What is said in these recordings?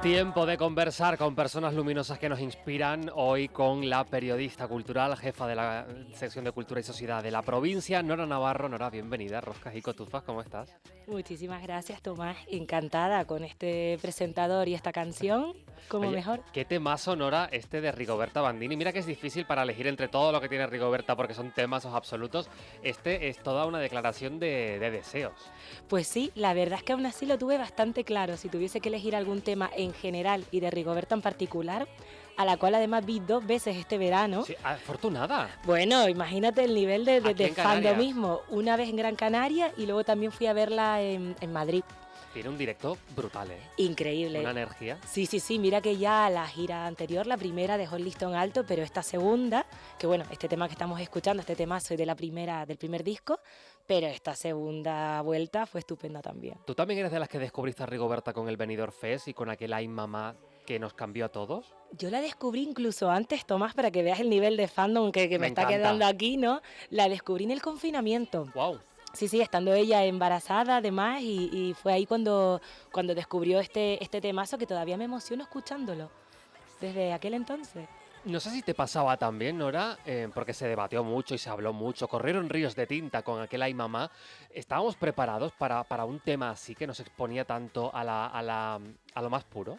Tiempo de conversar con personas luminosas que nos inspiran. Hoy con la periodista cultural, jefa de la sección de Cultura y Sociedad de la provincia, Nora Navarro. Nora, bienvenida. Roscas y cotufas, ¿cómo estás? Muchísimas gracias, Tomás. Encantada con este presentador y esta canción, como Oye, mejor. qué temazo, Nora, este de Rigoberta Bandini. Mira que es difícil para elegir entre todo lo que tiene Rigoberta porque son temazos absolutos. Este es toda una declaración de deseos. Pues sí, la verdad es que aún así lo tuve bastante claro. Si tuviese que elegir algún tema en general y de Rigoberta en particular, a la cual además vi 2 veces este verano. Sí, afortunada. Bueno, imagínate el nivel de, de, Aquí de en Canarias fandomismo. Una vez en Gran Canaria y luego también fui a verla en Madrid. tiene un directo brutal, ¿eh? Increíble. Una energía. Sí, mira que ya la gira anterior, la primera, dejó el listón alto, pero esta segunda, que bueno, este tema que estamos escuchando, este temazo es de la primera, del primer disco, pero esta segunda vuelta fue estupenda también. ¿Tú también eres de las que descubriste a Rigoberta con el Benidorm Fest y con aquel Ay Mamá que nos cambió a todos? Yo la descubrí incluso antes, Tomás, para que veas el nivel de fandom que me Me está encanta. quedando aquí, ¿no? La descubrí en el confinamiento. ¡Wow! Sí, estando ella embarazada además y fue ahí cuando descubrió este temazo que todavía me emociono escuchándolo, desde aquel entonces. No sé si te pasaba también, Nora, porque se debatió mucho y se habló mucho, corrieron ríos de tinta con aquel Ay Mamá. ¿Estábamos preparados para un tema así que nos exponía tanto a lo más puro?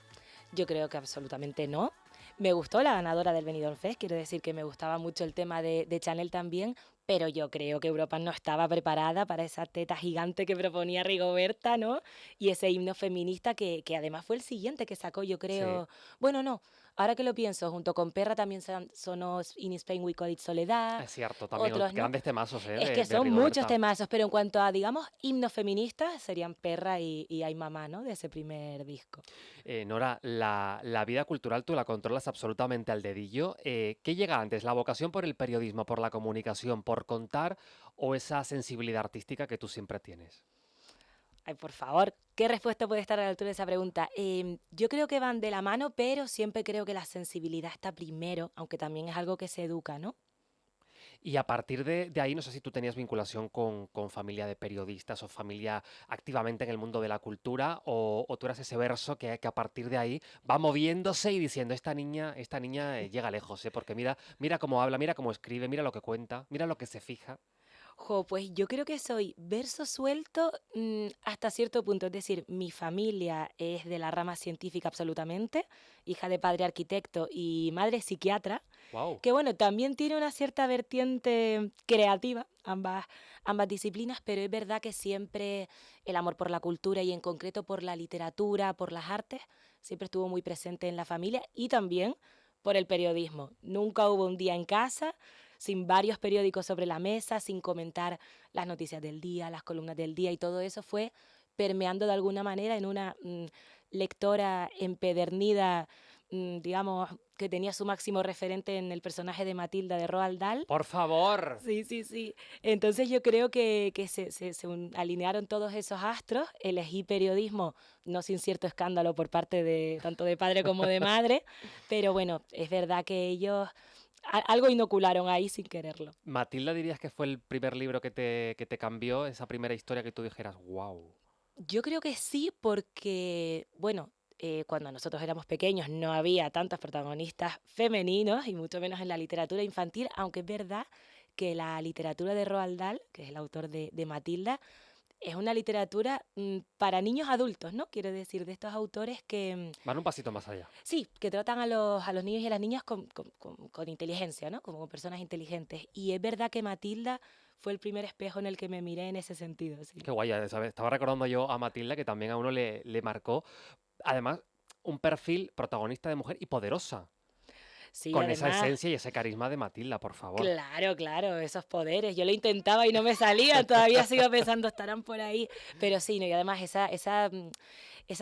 Yo creo que absolutamente no. Me gustó la ganadora del Benidorm Fest, quiero decir que me gustaba mucho el tema de Chanel también, pero yo creo que Europa no estaba preparada para esa teta gigante que proponía Rigoberta, ¿no? Y ese himno feminista que además fue el siguiente que sacó, yo Sí, creo. Bueno, no, ahora que lo pienso, junto con Perra también sonó In Spain We Call It Soledad, es cierto, también otros, ¿no? grandes temazos, Es que de son muchos Rigoberta. temazos, pero en cuanto a, digamos, himnos feministas, serían Perra y Ay Mamá, ¿no? De ese primer disco. Nora, la vida cultural tú la controlas absolutamente al dedillo. ¿Qué llega antes? ¿La vocación por el periodismo, por la comunicación, por contar o esa sensibilidad artística que tú siempre tienes? Ay, por favor, ¿qué respuesta puede estar a la altura de esa pregunta? Yo creo que van de la mano, pero siempre creo que la sensibilidad está primero, aunque también es algo que se educa, ¿no? Y a partir de ahí, no sé si tú tenías vinculación con familia de periodistas o familia activamente en el mundo de la cultura, o tú eras ese verso que a partir de ahí va moviéndose y diciendo, esta niña llega lejos, ¿eh? Porque mira cómo habla, mira cómo escribe, mira lo que cuenta, mira lo que se fija. Jo, pues yo creo que soy verso suelto hasta cierto punto. Es decir, mi familia es de la rama científica absolutamente, hija de padre arquitecto y madre psiquiatra, ¡Wow! que bueno, también tiene una cierta vertiente creativa, ambas disciplinas, pero es verdad que siempre el amor por la cultura y en concreto por la literatura, por las artes, siempre estuvo muy presente en la familia y también por el periodismo. Nunca hubo un día en casa sin varios periódicos sobre la mesa, sin comentar las noticias del día, las columnas del día y todo eso fue permeando de alguna manera en una lectora empedernida, digamos, que tenía su máximo referente en el personaje de Matilda de Roald Dahl. ¡Por favor! Sí. Entonces yo creo que se alinearon todos esos astros. Elegí periodismo, no sin cierto escándalo por parte de tanto de padre como de madre, pero bueno, es verdad que ellos algo inocularon ahí sin quererlo. Matilda, dirías que fue el primer libro que te cambió, esa primera historia que tú dijeras, wow. Yo creo que sí, porque, bueno, cuando nosotros éramos pequeños no había tantos protagonistas femeninos y mucho menos en la literatura infantil, aunque es verdad que la literatura de Roald Dahl, que es el autor de Matilda, es una literatura para niños adultos, ¿no? Quiero decir, de estos autores que, Van un pasito más allá. sí, que tratan a los niños y a las niñas con inteligencia, ¿no? Como personas inteligentes. Y es verdad que Matilda fue el primer espejo en el que me miré en ese sentido, sí. Qué guay, ¿sabes? Estaba recordando yo a Matilda que también a uno le marcó. Además, un perfil protagonista de mujer y poderosa. Sí, Con esa además, esencia y ese carisma de Matilda, por favor. claro, esos poderes. Yo lo intentaba y no me salía, todavía sigo pensando, estarán por ahí. Pero sí, ¿no? Y además esa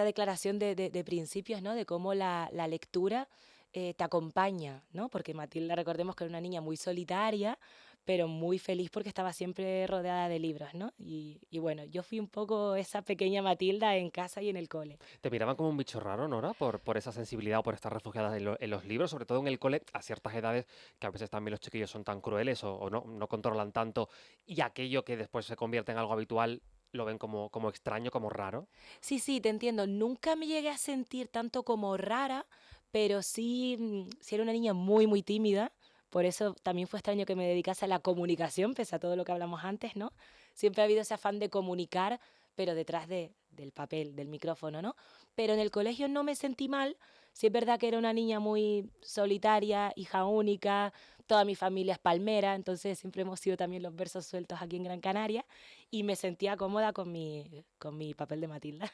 declaración de principios, ¿no? De cómo la lectura te acompaña, ¿no? Porque Matilda, recordemos que era una niña muy solitaria, pero muy feliz porque estaba siempre rodeada de libros, ¿no? Y bueno, yo fui un poco esa pequeña Matilda en casa y en el cole. Te miraban como un bicho raro, Nora, por esa sensibilidad o por estar refugiada en los libros, sobre todo en el cole, a ciertas edades, que a veces también los chiquillos son tan crueles o no controlan tanto, y aquello que después se convierte en algo habitual, lo ven como extraño, como raro. Sí, sí, te entiendo. Nunca me llegué a sentir tanto como rara, pero sí, sí era una niña muy, muy tímida. Por eso también fue extraño que me dedicase a la comunicación, pese a todo lo que hablamos antes, ¿no? Siempre ha habido ese afán de comunicar, pero detrás del papel, del micrófono, ¿no? Pero en el colegio no me sentí mal. Sí es verdad que era una niña muy solitaria, hija única, toda mi familia es palmera, entonces siempre hemos sido también los versos sueltos aquí en Gran Canaria y me sentía cómoda con mi papel de Matilda.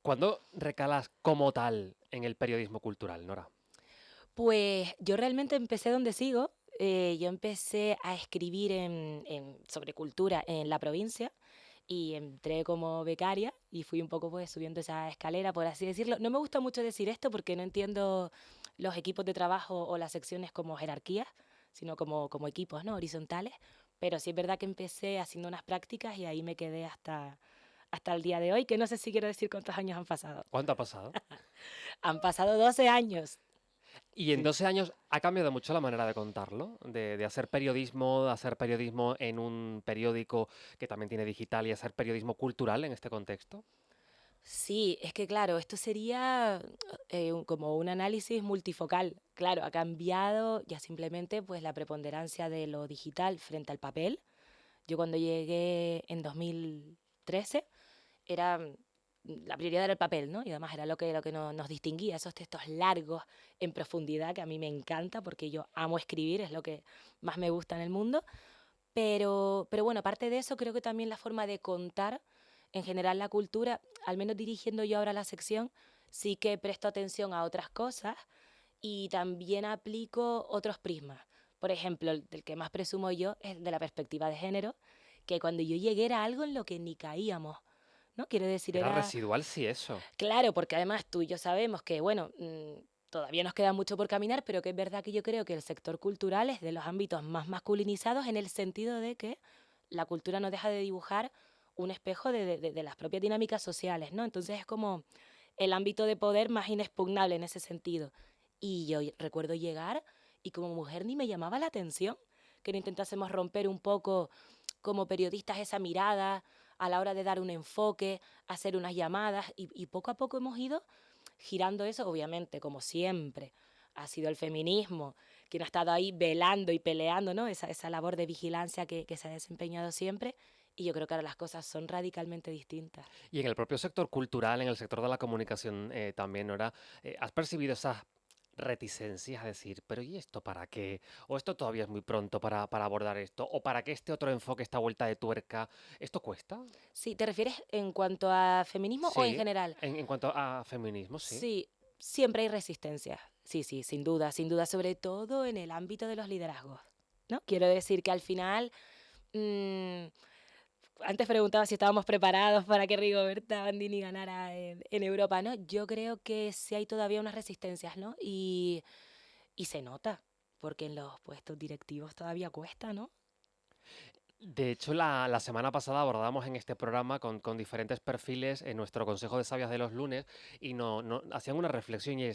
¿Cuándo recalas como tal en el periodismo cultural, Nora? Pues yo realmente empecé donde sigo. Yo empecé a escribir sobre cultura en la provincia y entré como becaria y fui un poco pues subiendo esa escalera, por así decirlo. No me gusta mucho decir esto porque no entiendo los equipos de trabajo o las secciones como jerarquías, sino como equipos, ¿no? Horizontales. Pero sí es verdad que empecé haciendo unas prácticas y ahí me quedé hasta el día de hoy, que no sé si quiero decir cuántos años han pasado. ¿Cuánto ha pasado? Han pasado 12 años. Y en Sí. 12 años ha cambiado mucho la manera de contarlo, de hacer periodismo en un periódico que también tiene digital y hacer periodismo cultural en este contexto. Sí, es que claro, esto sería como un análisis multifocal. Claro, ha cambiado ya simplemente pues la preponderancia de lo digital frente al papel. Yo cuando llegué en 2013 era la prioridad era el papel, ¿no? Y además era lo que nos distinguía, esos textos largos en profundidad que a mí me encanta porque yo amo escribir, es lo que más me gusta en el mundo. Pero bueno, aparte de eso, creo que también la forma de contar, en general la cultura, al menos dirigiendo yo ahora la sección, sí que presto atención a otras cosas y también aplico otros prismas. Por ejemplo, el del que más presumo yo es el de la perspectiva de género, que cuando yo llegué era algo en lo que ni caíamos, ¿no? Quiero decir, Era era residual, sí, eso. claro, porque además tú y yo sabemos que, bueno, todavía nos queda mucho por caminar, pero que es verdad que yo creo que el sector cultural es de los ámbitos más masculinizados en el sentido de que la cultura no deja de dibujar un espejo de las propias dinámicas sociales, ¿no? Entonces es como el ámbito de poder más inexpugnable en ese sentido. Y yo recuerdo llegar y como mujer ni me llamaba la atención que no intentásemos romper un poco como periodistas esa mirada a la hora de dar un enfoque, hacer unas llamadas y poco a poco hemos ido girando eso, obviamente, como siempre. Ha sido el feminismo quien ha estado ahí velando y peleando, ¿no? Esa labor de vigilancia que se ha desempeñado siempre. Y yo creo que ahora las cosas son radicalmente distintas. Y en el propio sector cultural, en el sector de la comunicación también, Nora, ¿has percibido esas reticencias a decir, pero ¿y esto para qué? ¿O esto todavía es muy pronto para abordar esto? ¿O para qué este otro enfoque, esta vuelta de tuerca? ¿Esto cuesta? Sí, ¿te refieres en cuanto a feminismo o en Sí, general? en cuanto a feminismo, sí. Sí, siempre hay resistencia. Sí, sí, sin duda, sobre todo en el ámbito de los liderazgos, ¿no? Quiero decir que al final, mm, antes preguntaba si estábamos preparados para que Rigoberta Bandini ganara en Europa, ¿no? Yo creo que sí hay todavía unas resistencias, ¿no? Y se nota, porque en los puestos directivos todavía cuesta, ¿no? De hecho, la semana pasada abordamos en este programa con diferentes perfiles en nuestro Consejo de Sabias de los lunes y hacían una reflexión y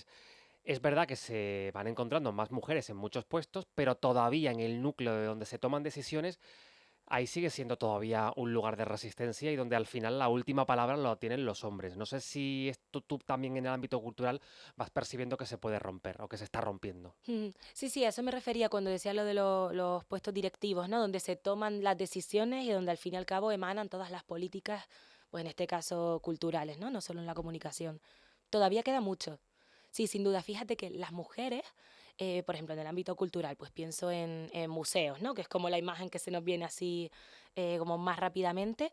es verdad que se van encontrando más mujeres en muchos puestos, pero todavía en el núcleo de donde se toman decisiones, ahí sigue siendo todavía un lugar de resistencia y donde al final la última palabra lo tienen los hombres. No sé si esto tú también en el ámbito cultural vas percibiendo que se puede romper o que se está rompiendo. Sí, sí, a eso me refería cuando decía lo de los puestos directivos, ¿no? Donde se toman las decisiones y donde al fin y al cabo emanan todas las políticas, pues en este caso culturales, ¿no? No solo en la comunicación. Todavía queda mucho. Sí, sin duda. Fíjate que las mujeres, por ejemplo, en el ámbito cultural, pues pienso en museos, ¿no? Que es como la imagen que se nos viene así como más rápidamente.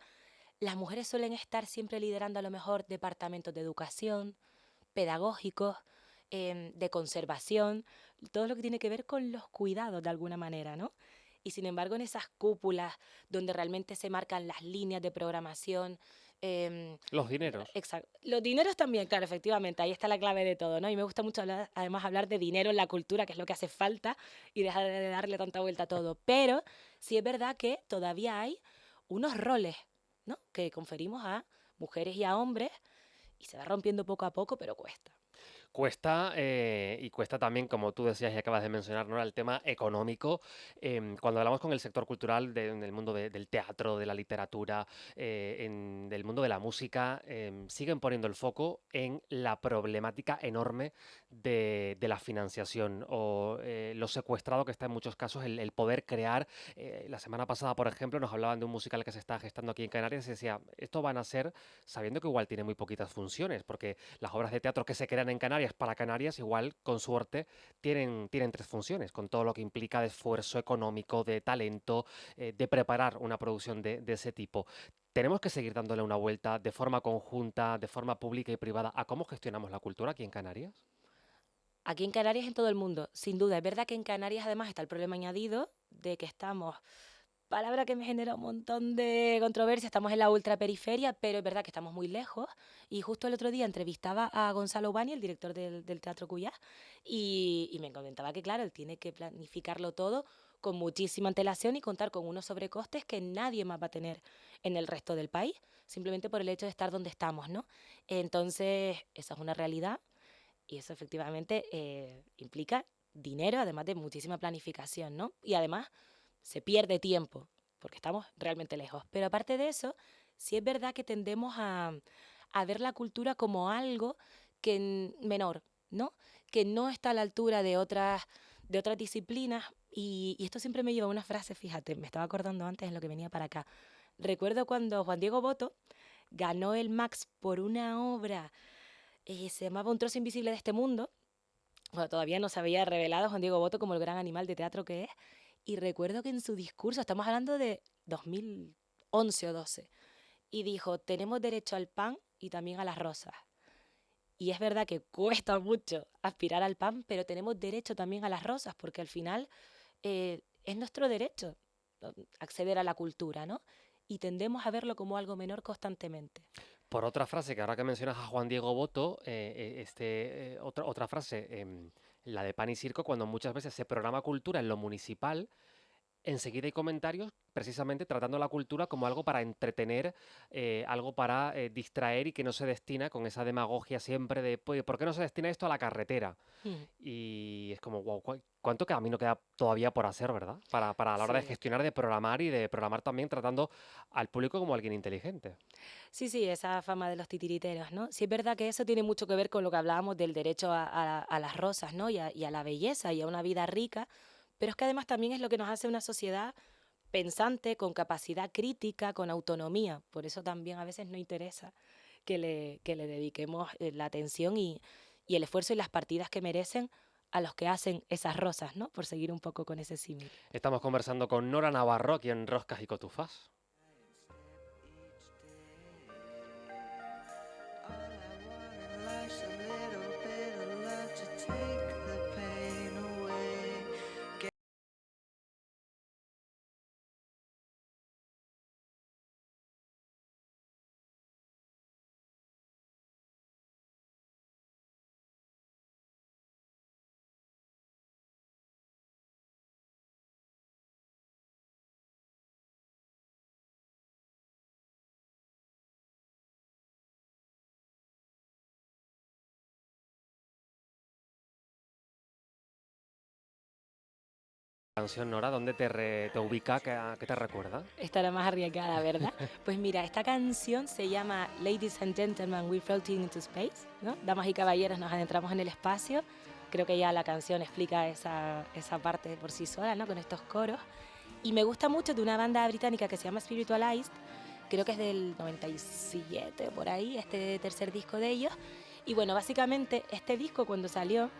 Las mujeres suelen estar siempre liderando a lo mejor departamentos de educación, pedagógicos, de conservación, todo lo que tiene que ver con los cuidados de alguna manera, ¿no? Y sin embargo, en esas cúpulas donde realmente se marcan las líneas de programación, em, Los dineros. los dineros también, claro, efectivamente, ahí está la clave de todo, ¿no? Y me gusta mucho además hablar de dinero en la cultura, que es lo que hace falta, y dejar de darle tanta vuelta a todo. Pero sí es verdad que todavía hay unos roles, ¿no? Que conferimos a mujeres y a hombres, y se va rompiendo poco a poco, pero cuesta. Cuesta, y cuesta también, como tú decías y acabas de mencionar, ¿no? El tema económico. Cuando hablamos con el sector cultural en el mundo del teatro, de la literatura, del mundo de la música, siguen poniendo el foco en la problemática enorme de la financiación o lo secuestrado que está en muchos casos el poder crear. La semana pasada, por ejemplo, nos hablaban de un musical que se está gestando aquí en Canarias y decía, esto van a ser sabiendo que igual tiene muy poquitas funciones, porque las obras de teatro que se crean en Canarias para Canarias, igual, con suerte, tienen 3 funciones, con todo lo que implica de esfuerzo económico, de talento, de preparar una producción de ese tipo. Tenemos que seguir dándole una vuelta de forma conjunta, de forma pública y privada, a cómo gestionamos la cultura aquí en Canarias. Aquí en Canarias, en todo el mundo, sin duda. Es verdad que en Canarias además está el problema añadido de que estamos, palabra que me genera un montón de controversia, estamos en la ultraperiferia, pero es verdad que estamos muy lejos. Y justo el otro día entrevistaba a Gonzalo Bani, el director del Teatro Cuyás, y me comentaba que, claro, él tiene que planificarlo todo con muchísima antelación y contar con unos sobrecostes que nadie más va a tener en el resto del país, simplemente por el hecho de estar donde estamos, ¿no? Entonces, esa es una realidad y eso efectivamente implica dinero, además de muchísima planificación, ¿no? Y además se pierde tiempo, porque estamos realmente lejos. Pero aparte de eso, sí es verdad que tendemos a ver la cultura como algo menor, ¿no? Que no está a la altura de otras disciplinas. Y esto siempre me lleva a una frase, fíjate, me estaba acordando antes en lo que venía para acá. Recuerdo cuando Juan Diego Boto ganó el Max por una obra, se llamaba Un trozo invisible de este mundo. Bueno, todavía no se había revelado Juan Diego Boto como el gran animal de teatro que es. Y recuerdo que en su discurso, estamos hablando de 2011 o 12, y dijo, tenemos derecho al pan y también a las rosas. Y es verdad que cuesta mucho aspirar al pan, pero tenemos derecho también a las rosas, porque al final es nuestro derecho acceder a la cultura, ¿no? Y tendemos a verlo como algo menor constantemente. Por otra frase, que ahora que mencionas a Juan Diego Boto, otra frase, la de Pan y Circo, cuando muchas veces se programa cultura en lo municipal, enseguida hay comentarios precisamente tratando la cultura como algo para entretener, algo para distraer y que no se destina con esa demagogia siempre de, "Pues, ¿por qué no se destina esto a la carretera?". Mm, Y es como, wow, ¿cuánto camino queda todavía por hacer, verdad? Para a la hora de sí. gestionar, de programar y de programar también tratando al público como alguien inteligente. Sí, sí, esa fama de los titiriteros, ¿no? Sí es verdad que eso tiene mucho que ver con lo que hablábamos del derecho a las rosas, ¿no? Y a la belleza y a una vida rica, pero es que además también es lo que nos hace una sociedad pensante, con capacidad crítica, con autonomía. Por eso también a veces no interesa que le dediquemos la atención y el esfuerzo y las partidas que merecen a los que hacen esas rosas, ¿no? Por seguir un poco con ese símil. Estamos conversando con Nora Navarro aquí en Roscas y Cotufas. Canción Nora, ¿dónde te ubica? ¿Qué te recuerda? Estará más arriesgada, ¿verdad? Pues mira, esta canción se llama Ladies and Gentlemen, We're Floating into Space, ¿no? Damas y caballeros, nos adentramos en el espacio. Creo que ya la canción explica esa parte por sí sola, ¿no? Con estos coros. Y me gusta mucho de una banda británica que se llama Spiritualized, creo que es del 97, por ahí, este tercer disco de ellos. Y bueno, básicamente este disco cuando salió,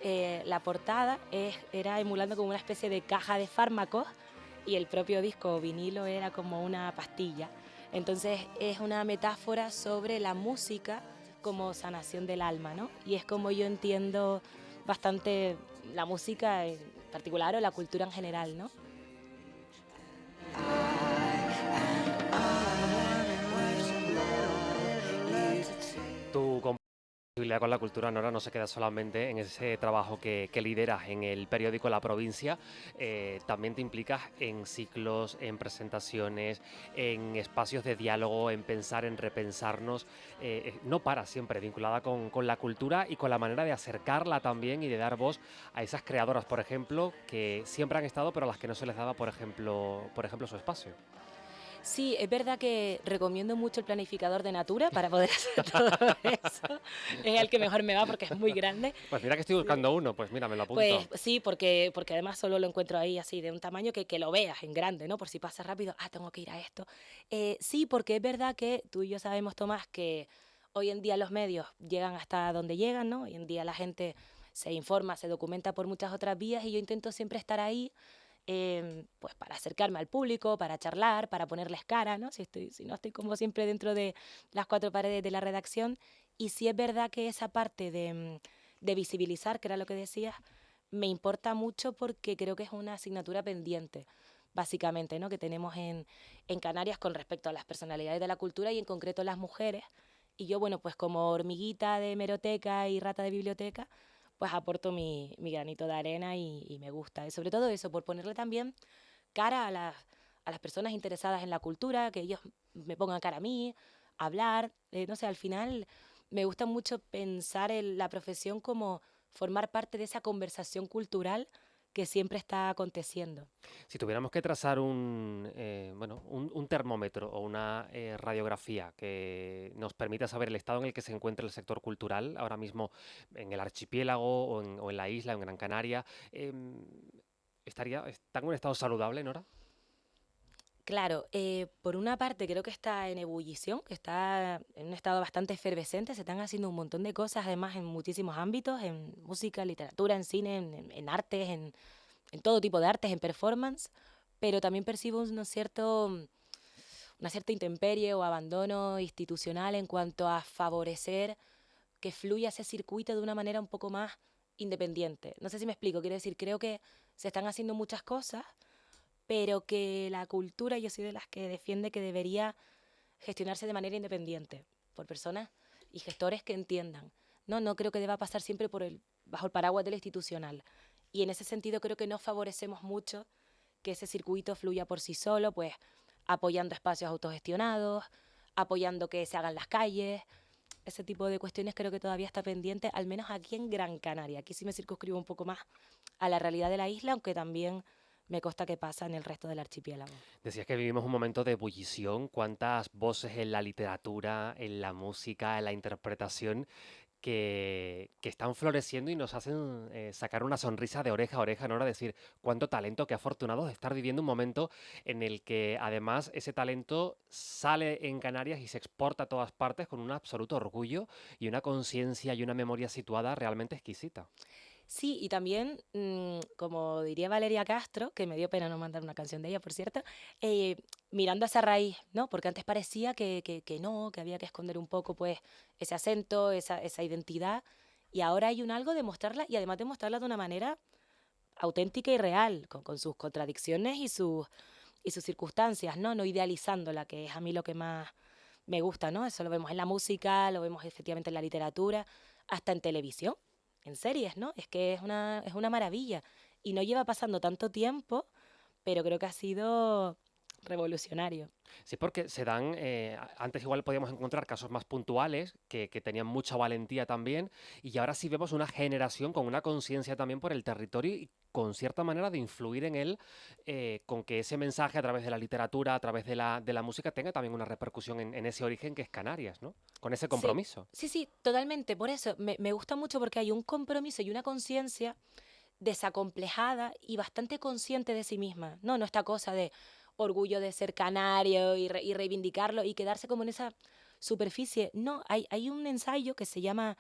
la portada era emulando como una especie de caja de fármacos y el propio disco vinilo era como una pastilla. Entonces es una metáfora sobre la música como sanación del alma, ¿no? Y es como yo entiendo bastante la música en particular o la cultura en general, ¿no? Tu responsabilidad con la cultura, Nora, no se queda solamente en ese trabajo que lideras en el periódico La Provincia, también te implicas en ciclos, en presentaciones, en espacios de diálogo, en pensar, en repensarnos. No para siempre vinculada con la cultura y con la manera de acercarla también y de dar voz a esas creadoras, por ejemplo, que siempre han estado, pero a las que no se les daba, por ejemplo, su espacio. Sí, es verdad que recomiendo mucho el planificador de Natura para poder hacer todo eso. Es el que mejor me va porque es muy grande. Pues mira que estoy Sí. buscando uno, pues mira, me lo Pues apunto. sí, porque además solo lo encuentro ahí así de un tamaño que lo veas en grande, ¿no? Por si pasa rápido, tengo que ir a esto. Sí, porque es verdad que tú y yo sabemos, Tomás, que hoy en día los medios llegan hasta donde llegan, ¿no? Hoy en día la gente se informa, se documenta por muchas otras vías y yo intento siempre estar ahí, pues para acercarme al público, para charlar, para ponerles cara, ¿no? Si no estoy como siempre dentro de las cuatro paredes de la redacción. Y sí es verdad que esa parte de visibilizar, que era lo que decías, me importa mucho porque creo que es una asignatura pendiente, básicamente, ¿no? Que tenemos en Canarias con respecto a las personalidades de la cultura y en concreto las mujeres. Y yo, bueno, pues como hormiguita de hemeroteca y rata de biblioteca, pues aporto mi granito de arena y me gusta. Y sobre todo eso, por ponerle también cara a las personas interesadas en la cultura, que ellos me pongan cara a mí, hablar, no sé, al final me gusta mucho pensar en la profesión como formar parte de esa conversación cultural que siempre está aconteciendo. Si tuviéramos que trazar un termómetro o una radiografía que nos permita saber el estado en el que se encuentra el sector cultural ahora mismo en el archipiélago o en la isla, en Gran Canaria, ¿está en un estado saludable, Nora? Claro, por una parte creo que está en ebullición, que está en un estado bastante efervescente, se están haciendo un montón de cosas, además en muchísimos ámbitos, en música, literatura, en cine, en artes, en todo tipo de artes, en performance, pero también percibo una cierta intemperie o abandono institucional en cuanto a favorecer que fluya ese circuito de una manera un poco más independiente. No sé si me explico, quiero decir, creo que se están haciendo muchas cosas, pero que la cultura, yo soy de las que defiende que debería gestionarse de manera independiente por personas y gestores que entiendan. No creo que deba pasar siempre bajo el paraguas de lo institucional. Y en ese sentido creo que no favorecemos mucho que ese circuito fluya por sí solo, pues apoyando espacios autogestionados, apoyando que se hagan las calles. Ese tipo de cuestiones creo que todavía está pendiente, al menos aquí en Gran Canaria. Aquí sí me circunscribo un poco más a la realidad de la isla, aunque también me consta que pasa en el resto del archipiélago. Decías que vivimos un momento de ebullición. ¿Cuántas voces en la literatura, en la música, en la interpretación que están floreciendo y nos hacen sacar una sonrisa de oreja a oreja, ¿no? Ahora decir, cuánto talento, qué afortunados de estar viviendo un momento en el que además ese talento sale en Canarias y se exporta a todas partes con un absoluto orgullo y una conciencia y una memoria situada realmente exquisita. Sí, y también, como diría Valeria Castro, que me dio pena no mandar una canción de ella, por cierto, eh, mirando a esa raíz, ¿no? Porque antes parecía que no, que había que esconder un poco, pues, ese acento, esa identidad, y ahora hay un algo de mostrarla, y además de mostrarla de una manera auténtica y real, con sus contradicciones y sus circunstancias, ¿no? No idealizándola, que es a mí lo que más me gusta, ¿no? Eso lo vemos en la música, lo vemos efectivamente en la literatura, hasta en televisión, en series, ¿no? Es que es una maravilla. Y no lleva pasando tanto tiempo, pero creo que ha sido revolucionario. Sí, porque se dan, antes igual podíamos encontrar casos más puntuales que tenían mucha valentía también, y ahora sí vemos una generación con una conciencia también por el territorio y con cierta manera de influir en él, con que ese mensaje a través de la literatura, a través de la música, tenga también una repercusión en ese origen que es Canarias, ¿no? Con ese Sí, compromiso. sí, sí, totalmente. Por eso me gusta mucho porque hay un compromiso y una conciencia desacomplejada y bastante consciente de sí misma. No esta cosa de orgullo de ser canario y reivindicarlo y quedarse como en esa superficie. No, hay un ensayo que se llama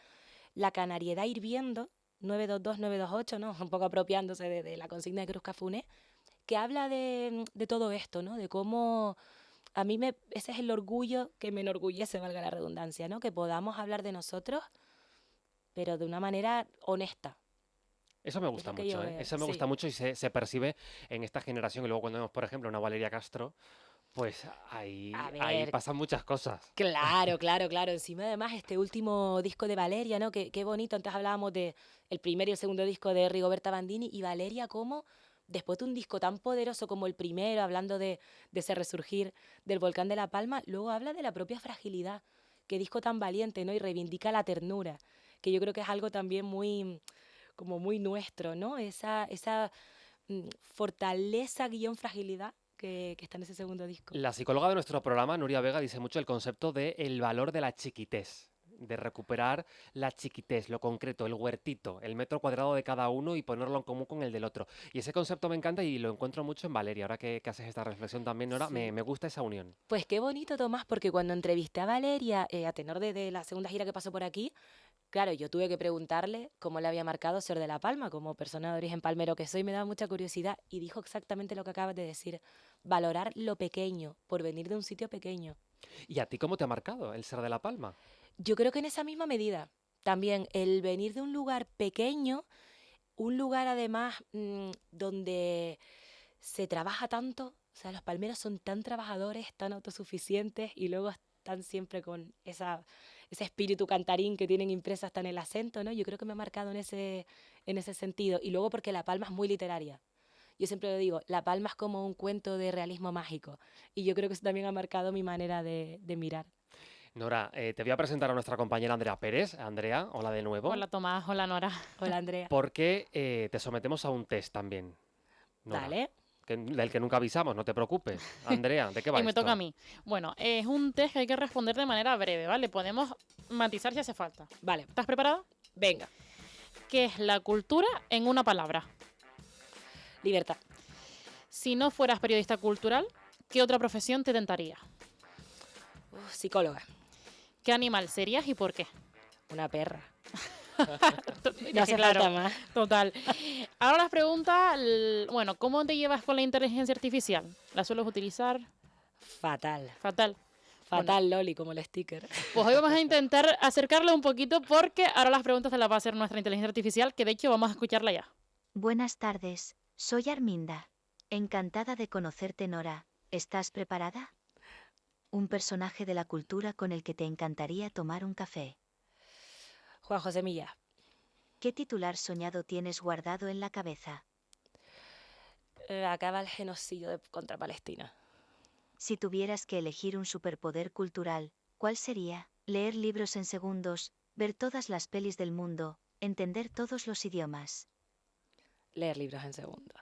La Canariedad Hirviendo, 922-928, ¿no? Un poco apropiándose de la consigna de Cruz Cafuné, que habla de todo esto, ¿no? De cómo ese es el orgullo que me enorgullece, valga la redundancia, ¿no? Que podamos hablar de nosotros, pero de una manera honesta, Eso me que es gusta lo que yo mucho, ¿eh? veo. Eso me gusta Sí. mucho y se percibe en esta generación. Y luego cuando vemos, por ejemplo, una Valeria Castro, Pues A ahí ver, pasan muchas cosas. claro, claro, claro. Encima, además, este último disco de Valeria, ¿no? Qué bonito. Antes hablábamos de el primer y el segundo disco de Rigoberta Bandini y Valeria, como después de un disco tan poderoso como el primero, hablando de ese resurgir del volcán de La Palma, luego habla de la propia fragilidad. Qué disco tan valiente, ¿no? Y reivindica la ternura, que yo creo que es algo también muy, como muy nuestro, ¿no? Esa fortaleza guión fragilidad que está en ese segundo disco. La psicóloga de nuestro programa, Nuria Vega, dice mucho el concepto de el valor de la chiquitez, de recuperar la chiquitez, lo concreto, el huertito, el metro cuadrado de cada uno y ponerlo en común con el del otro. Y ese concepto me encanta y lo encuentro mucho en Valeria. Ahora que haces esta reflexión también, Nora, Sí. me gusta esa unión. Pues qué bonito, Tomás, porque cuando entrevisté a Valeria, a tenor de la segunda gira que pasó por aquí, claro, yo tuve que preguntarle cómo le había marcado Ser de La Palma, como persona de origen palmero que soy, me daba mucha curiosidad y dijo exactamente lo que acabas de decir, valorar lo pequeño, por venir de un sitio pequeño. ¿Y a ti cómo te ha marcado el ser de La Palma? Yo creo que en esa misma medida, también el venir de un lugar pequeño, un lugar además donde se trabaja tanto, o sea, los palmeros son tan trabajadores, tan autosuficientes y luego están siempre con ese espíritu cantarín que tienen impresa hasta en el acento, ¿no? Yo creo que me ha marcado en ese sentido. Y luego porque La Palma es muy literaria. Yo siempre lo digo, La Palma es como un cuento de realismo mágico. Y yo creo que eso también ha marcado mi manera de mirar. Nora, te voy a presentar a nuestra compañera Andrea Pérez. Andrea, hola de nuevo. Hola Tomás, hola Nora. Hola, Andrea. Porque te sometemos a un test también, Nora. Dale. Del que nunca avisamos, no te preocupes. Andrea, ¿de qué va Y me toca a esto? mí. Bueno, es un test que hay que responder de manera breve, ¿vale? Podemos matizar si hace falta. Vale, ¿Estás preparada? venga. ¿Qué es la cultura en una palabra? Libertad. Si no fueras periodista cultural, ¿qué otra profesión te tentaría? Psicóloga. ¿Qué animal serías y por qué? Una perra. Es No que hace claro, falta más. total. Ahora las preguntas, bueno, ¿cómo te llevas con la inteligencia artificial? ¿La sueles utilizar? Fatal. Fatal. Bueno, Fatal, Loli, como el sticker. pues hoy vamos a intentar acercarla un poquito porque ahora las preguntas te las va a hacer nuestra inteligencia artificial, que de hecho vamos a escucharla ya. Buenas tardes, soy Arminda. Encantada de conocerte, Nora. ¿Estás preparada? Un personaje de la cultura con el que te encantaría tomar un café. Juan José Milla. ¿Qué titular soñado tienes guardado en la cabeza? Acaba el genocidio contra Palestina. Si tuvieras que elegir un superpoder cultural, ¿cuál sería? Leer libros en segundos, ver todas las pelis del mundo, entender todos los idiomas. Leer libros en segundo.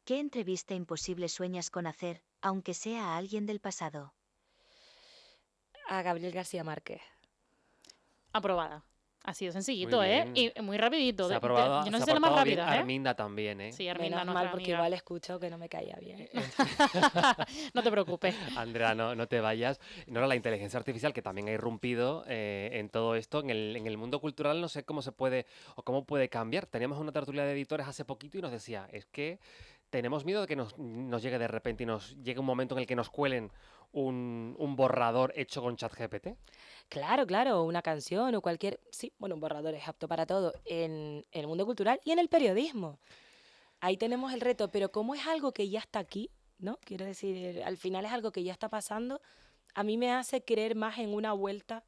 ¿Qué entrevista imposible sueñas con hacer, aunque sea a alguien del pasado? A Gabriel García Márquez. Aprobada. Ha sido Muy sencillito, ¿eh? bien. Y muy rapidito. Se ha probado, Yo no se sé ha si es la más portado bien rápida, ¿eh? Arminda también, ¿eh? Sí, Arminda, Menos nuestra mal, porque amiga. igual escucho que no me caía bien. No te preocupes. Andrea, no te vayas. Nora, la inteligencia artificial que también ha irrumpido en todo esto, en el mundo cultural, no sé cómo se puede o cómo puede cambiar. Teníamos una tertulia de editores hace poquito y nos decía, es que tenemos miedo de que nos llegue de repente y nos llegue un momento en el que nos cuelen un borrador hecho con ChatGPT. Claro, claro, una canción o cualquier... Sí, bueno, un borrador es apto para todo en el mundo cultural y en el periodismo. Ahí tenemos el reto, pero como es algo que ya está aquí, ¿no? Quiero decir, al final es algo que ya está pasando, a mí me hace creer más en una vuelta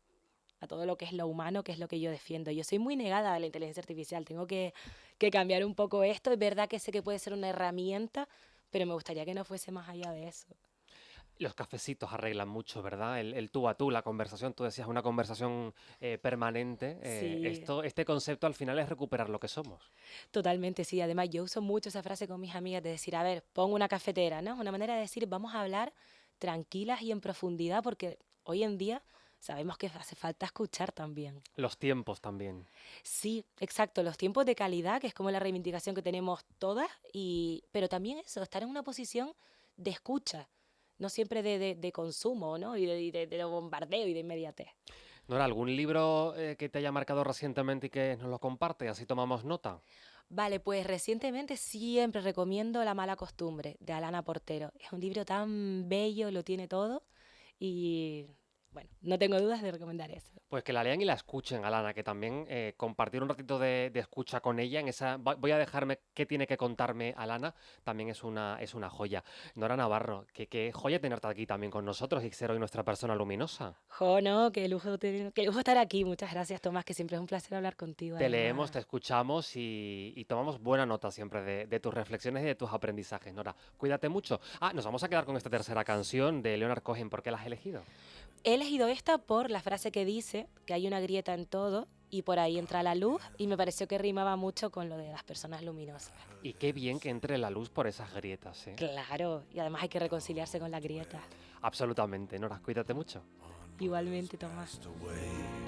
a todo lo que es lo humano, que es lo que yo defiendo. Yo soy muy negada a la inteligencia artificial, tengo que cambiar un poco esto. Es verdad que sé que puede ser una herramienta, pero me gustaría que no fuese más allá de eso. Los cafecitos arreglan mucho, ¿verdad? El tú a tú, la conversación, tú decías, una conversación permanente. Sí, Este concepto al final es recuperar lo que somos. totalmente, sí. Además, yo uso mucho esa frase con mis amigas de decir, a ver, pongo una cafetera, ¿no? Una manera de decir, vamos a hablar tranquilas y en profundidad, porque hoy en día sabemos que hace falta escuchar también. Los tiempos también. Sí, exacto, los tiempos de calidad, que es como la reivindicación que tenemos todas, pero también eso, estar en una posición de escucha, no siempre de consumo, ¿no? Y de bombardeo y de inmediatez. Nora, ¿algún libro que te haya marcado recientemente y que nos lo comparte? Así tomamos nota. Vale, pues recientemente siempre recomiendo La mala costumbre de Alana Portero. Es un libro tan bello, lo tiene todo y bueno, no tengo dudas de recomendar eso. Pues que la lean y la escuchen, Alana, que también compartir un ratito de escucha con ella en esa... Voy a dejarme qué tiene que contarme Alana, también es una joya. Nora Navarro, qué joya tenerte aquí también con nosotros y ser hoy nuestra persona luminosa. Jo, no, qué lujo estar aquí. Muchas gracias, Tomás, que siempre es un placer hablar contigo. Te leemos, Además. te escuchamos y tomamos buena nota siempre de tus reflexiones y de tus aprendizajes, Nora. Cuídate mucho. Ah, nos vamos a quedar con esta tercera canción de Leonard Cohen. ¿Por qué la has elegido? He elegido esta por la frase que dice que hay una grieta en todo y por ahí entra la luz y me pareció que rimaba mucho con lo de las personas luminosas. Y qué bien que entre la luz por esas grietas, ¿eh? Claro, y además hay que reconciliarse con la grieta. Absolutamente, Nora, cuídate mucho. Igualmente, Tomás. Away.